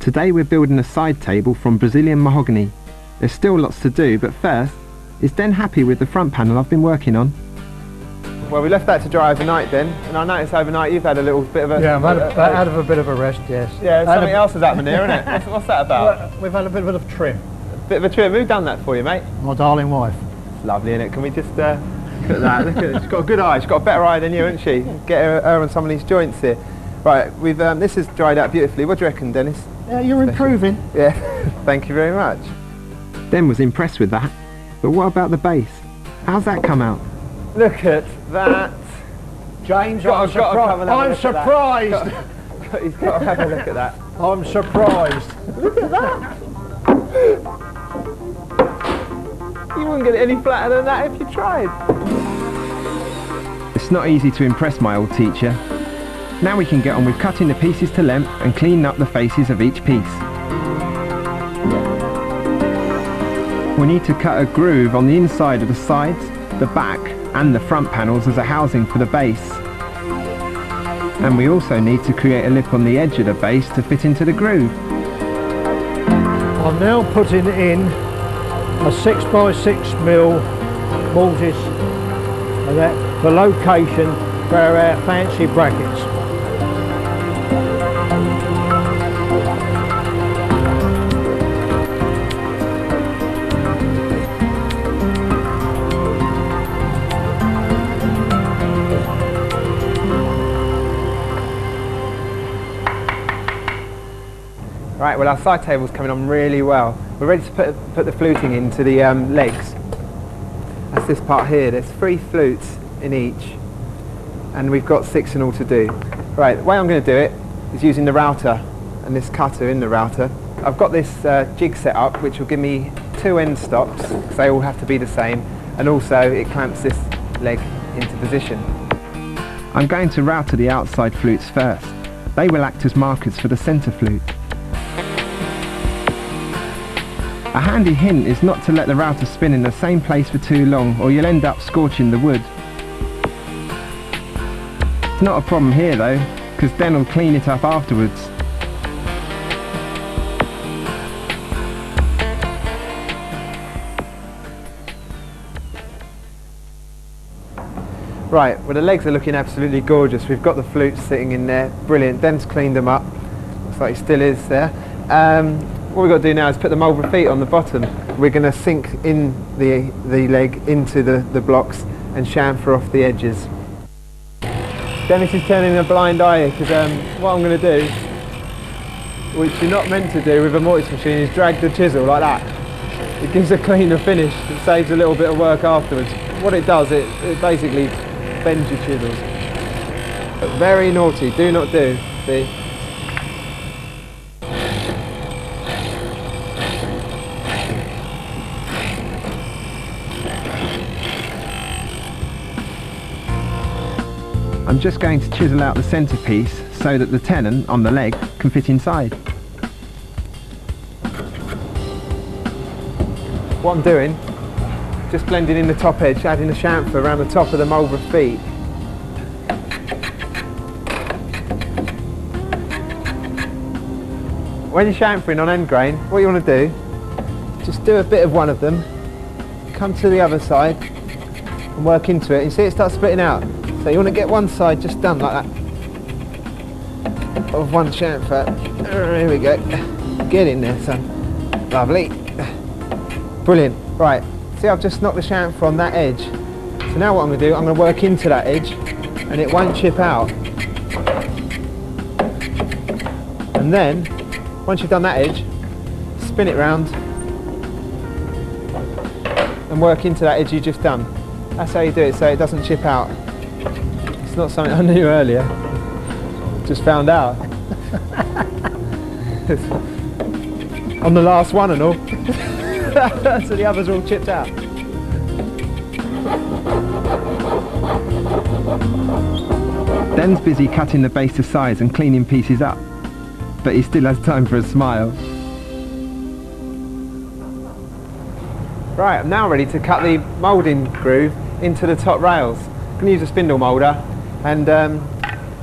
Today we're building a side table from Brazilian mahogany. There's still lots to do, but first, is Den happy with the front panel I've been working on? Well, we left that to dry overnight then, and I noticed overnight you've had a little bit of a... Yeah, I've had a bit of a rest, yes. Yeah, something else is happening here, isn't it? What's that about? Well, we've had a bit of a trim. A bit of a trim. Who done that for you, mate? My darling wife. It's lovely, isn't it? Can we just look at that? Look at it. She's got a good eye. She's got a better eye than you, hasn't she? Get her on some of these joints here. Right, we've this has dried out beautifully. What do you reckon, Dennis? Yeah, you're improving. Yeah, thank you very much. Den was impressed with that, but what about the base? How's that come out? Look at that. James, I'm surprised. He's got to have a look at that. I'm surprised. Look at that. You wouldn't get it any flatter than that if you tried. It's not easy to impress my old teacher. Now we can get on with cutting the pieces to length and cleaning up the faces of each piece. We need to cut a groove on the inside of the sides, the back and the front panels as a housing for the base. And we also need to create a lip on the edge of the base to fit into the groove. I'm now putting in a 6x6mm mortise and that for location for our fancy brackets. Right, well our side table's coming on really well. We're ready to put the fluting into the legs. That's this part here. There's 3 flutes in each, and we've got 6 in all to do. Right, the way I'm going to do it is using the router and this cutter in the router. I've got this jig set up which will give me 2 end stops, because they all have to be the same, and also it clamps this leg into position. I'm going to router the outside flutes first. They will act as markers for the centre flute. A handy hint is not to let the router spin in the same place for too long, or you'll end up scorching the wood. It's not a problem here though, because Den will clean it up afterwards. Right, well the legs are looking absolutely gorgeous. We've got the flutes sitting in there, brilliant. Den's cleaned them up, looks like he still is there. What we've got to do now is put the mulberry feet on the bottom. We're going to sink in the leg into the blocks and chamfer off the edges. Dennis is turning a blind eye because what I'm going to do, which you're not meant to do with a mortise machine, is drag the chisel like that. It gives a cleaner finish. It saves a little bit of work afterwards. What it does, it basically bends your chisels. But very naughty, do not do. See? I'm just going to chisel out the centrepiece so that the tenon on the leg can fit inside. What I'm doing, just blending in the top edge, adding the chamfer around the top of the mulberry feet. When you're chamfering on end grain, what you want to do, just do a bit of one of them, come to the other side and work into it. You see it starts splitting out. So you want to get one side just done like that, of one chamfer. Here we go. Get in there, son. Lovely. Brilliant. Right, see I've just knocked the chamfer on that edge. So now what I'm going to do, I'm going to work into that edge and it won't chip out. And then, once you've done that edge, spin it round and work into that edge you just done. That's how you do it, so it doesn't chip out. It's not something I knew earlier, just found out. I'm the last one and all. So the others are all chipped out. Den's busy cutting the base to size and cleaning pieces up, but he still has time for a smile. Right, I'm now ready to cut the moulding groove into the top rails. I'm going to use a spindle moulder, and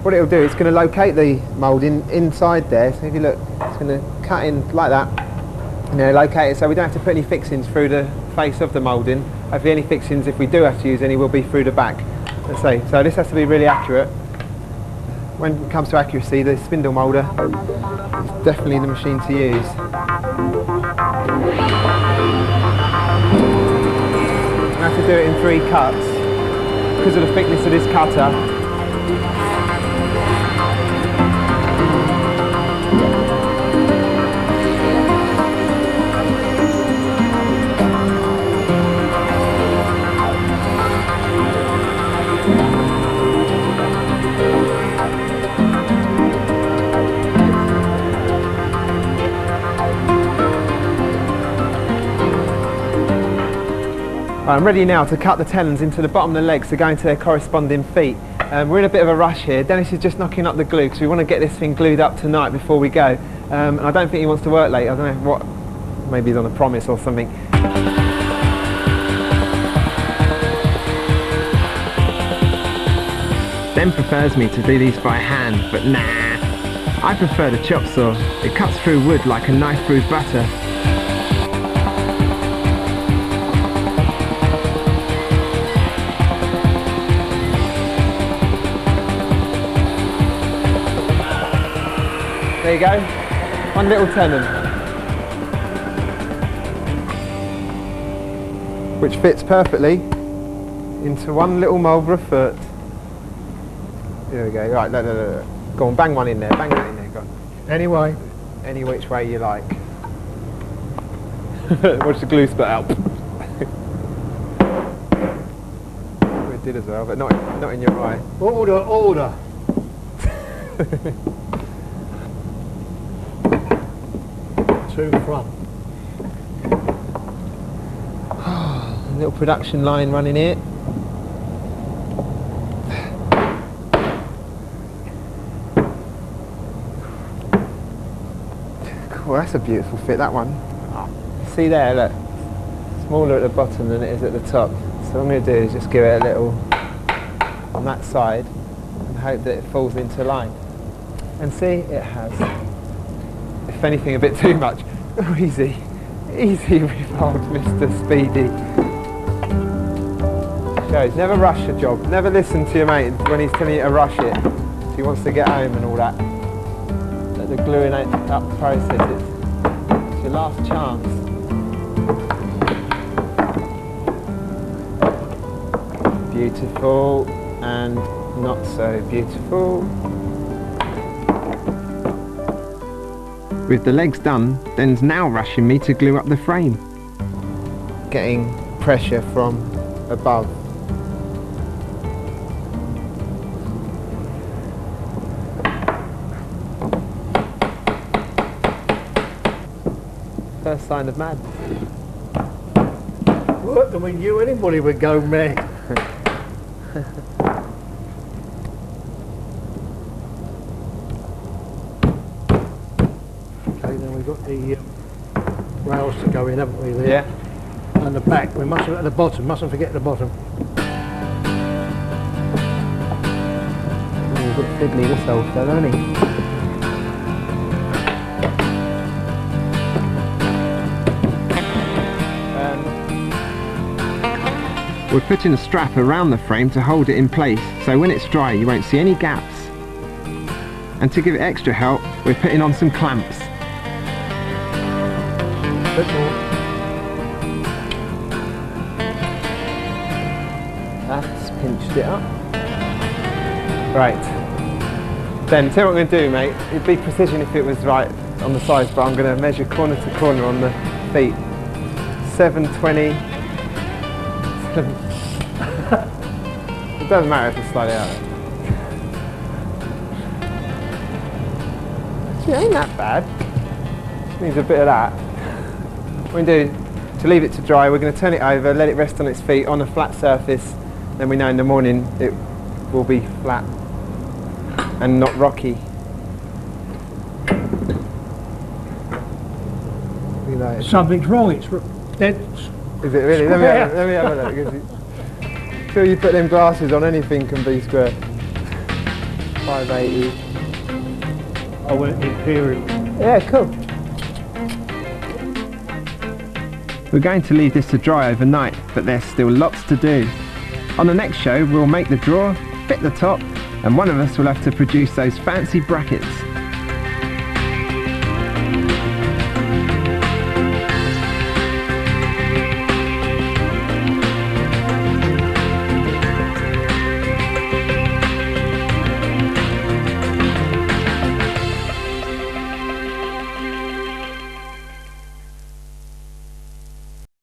what it'll do, it's going to locate the mould inside there. So if you look, it's going to cut in like that, and then locate it so we don't have to put any fixings through the face of the moulding. Hopefully any fixings, if we do have to use any, will be through the back. Let's say, so this has to be really accurate. When it comes to accuracy, the spindle moulder is definitely the machine to use. I have to do it in 3 cuts because of the thickness of this cutter. I'm ready now to cut the tenons into the bottom of the legs to go into their corresponding feet. We're in a bit of a rush here. Dennis is just knocking up the glue because we want to get this thing glued up tonight before we go. And I don't think he wants to work late. I don't know what, maybe he's on a promise or something. Den prefers me to do these by hand, but nah. I prefer the chop saw. It cuts through wood like a knife through butter. There you go, one little tenon, which fits perfectly into one little mould for a foot. There we go, right, no. Go on, bang one in there, bang that in there, go on. Anyway. Any which way you like. Watch the glue spurt out. It did as well, but not in your eye. Order. To front. A little production line running here. Cool, that's a beautiful fit, that one. See there, look. Smaller at the bottom than it is at the top. So what I'm going to do is just give it a little on that side and hope that it falls into line. And see, it has. If anything, a bit too much. Oh, easy with old Mr. Speedy. Shows, never rush a job. Never listen to your mate when he's telling you to rush it. If he wants to get home and all that. Let the gluing up process, it's your last chance. Beautiful and not so beautiful. With the legs done, Den's now rushing me to glue up the frame. Getting pressure from above. First sign of madness. What? I mean, anybody would go mad. Okay, then we've got the rails to go in, haven't we? There? Yeah. And the back. We mustn't at the bottom. Mustn't forget the bottom. Oh, a bit fiddly this old fella, isn't he? We're putting a strap around the frame to hold it in place, so when it's dry you won't see any gaps. And to give it extra help, we're putting on some clamps. Bit more. That's pinched it up. Right. Then, tell you what I'm going to do, mate. It'd be precision if it was right on the sides, but I'm going to measure corner to corner on the feet. 720. It doesn't matter if it's slightly out. Actually, it ain't that bad. Just needs a bit of that. What we do, to leave it to dry, we're going to turn it over, let it rest on its feet on a flat surface. Then we know in the morning it will be flat and not rocky. Something's wrong. It's dead. Is it really? Let me have a look. Until you put them glasses on, anything can be square. 580. I went Imperial. Yeah, cool. We're going to leave this to dry overnight, but there's still lots to do. On the next show, we'll make the drawer, fit the top, and one of us will have to produce those fancy brackets.